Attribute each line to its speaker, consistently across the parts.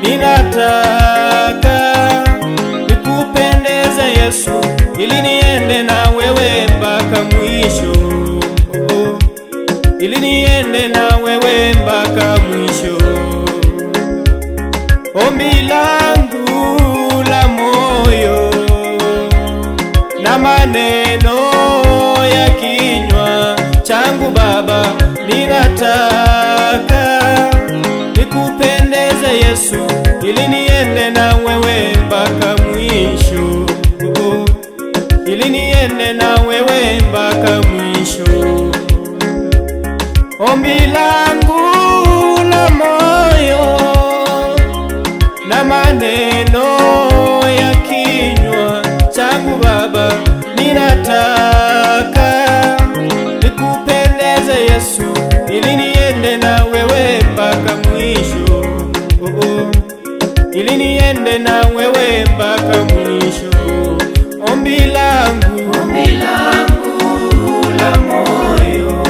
Speaker 1: ninataka nikupendeze Yesu, ili niende na wewe mpaka mwisho, ili niende na wewe mpaka mwisho. Ombi langu la moyo na maneno ya kinywa changu Baba, ninataka nikupendeze Yesu, ili niende na wewe mpaka mwisho, ili niende na wewe mpaka mwisho. Ombi langu la moyo na maneno ya kinywa changu Baba, ninataka nikupendeze Yesu, ili niende na wewe mpaka mwisho, ili niende na wewe mpaka mwisho. Ombi langu la moyo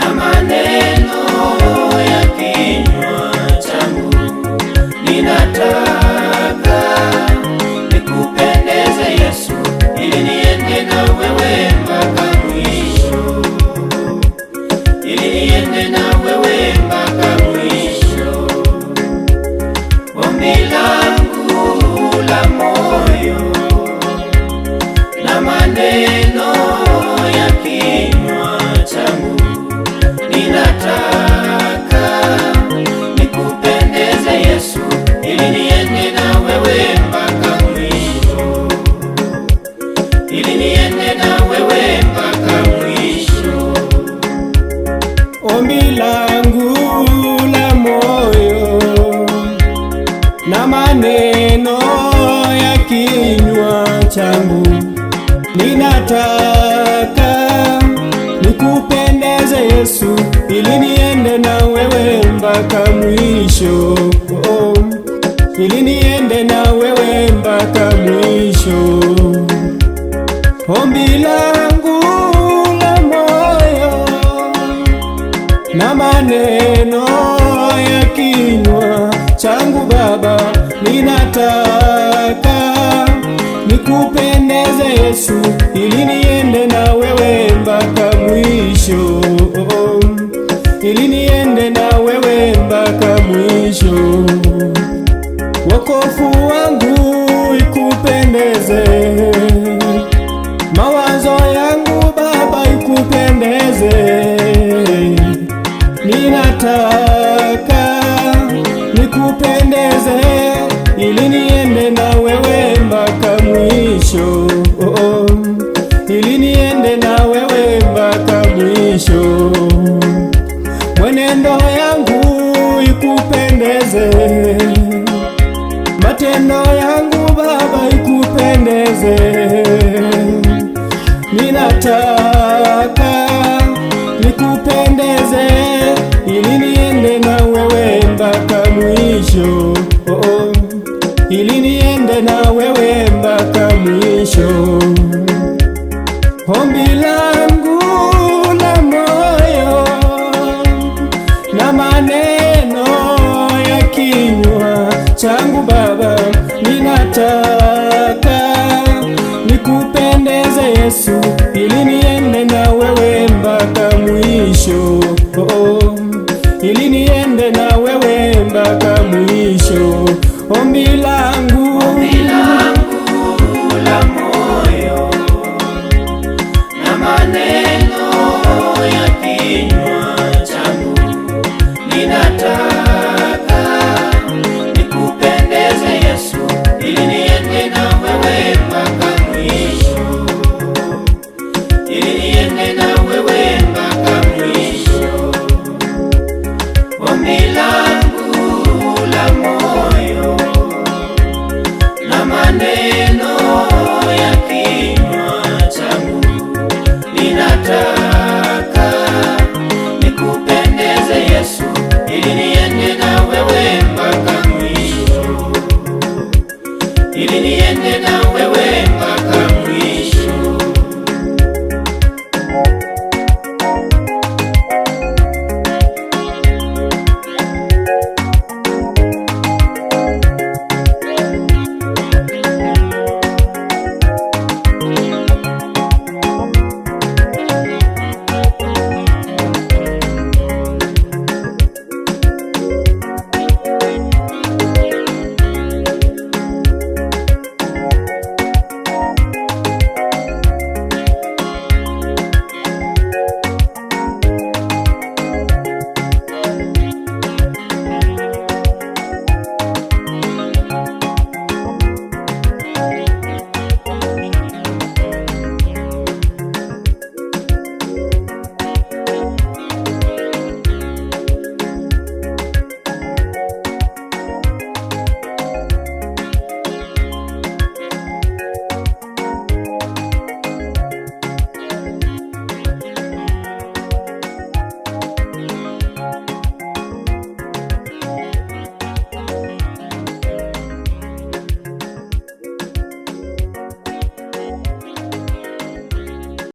Speaker 1: na maneno ya kinywa changu, ninataka nikupendeze Yesu, ili niende na wewe mpaka mwisho, ili niende na wewe mpaka mwisho. Ombi langu la moyo na maneno ya kinywa changu, ninataka nikupendeze Yesu, ili niende na wewe mpaka mwisho, ili niende na wewe mpaka mwisho. Ombi langu la moyo na maneno ya kinywa changu, ninataka nikupendeze Yesu, ili niende na wewe mpaka mwisho, ili niende na wewe mpaka mwisho. Ombi langu la moyo na maneno ya kinywa changu Baba, ninataka nikupendeze Yesu, ili niende na wewe mpaka mwisho, ili niende na wewe mpaka mwisho. Wokovu wangu ikupendeze, mawazo yangu Baba ikupendeze, ninataka nikupendeze, ili niende na wewe mpaka mwisho, ili niende na wewe mpaka mwisho. Mwenendo yangu ikupendeze, matendo yangu Baba ikupendeze, ninataka nikupendeze, ili niende na wewe mpaka mwisho, ili niende na wewe mpaka mwisho. Ombi langu la moyo na maneno ya kinywa changu Baba, ninataka nikupendeze Yesu, ili niende na wewe mpaka mwisho, ili niende na wewe mpaka mwisho. Ombi langu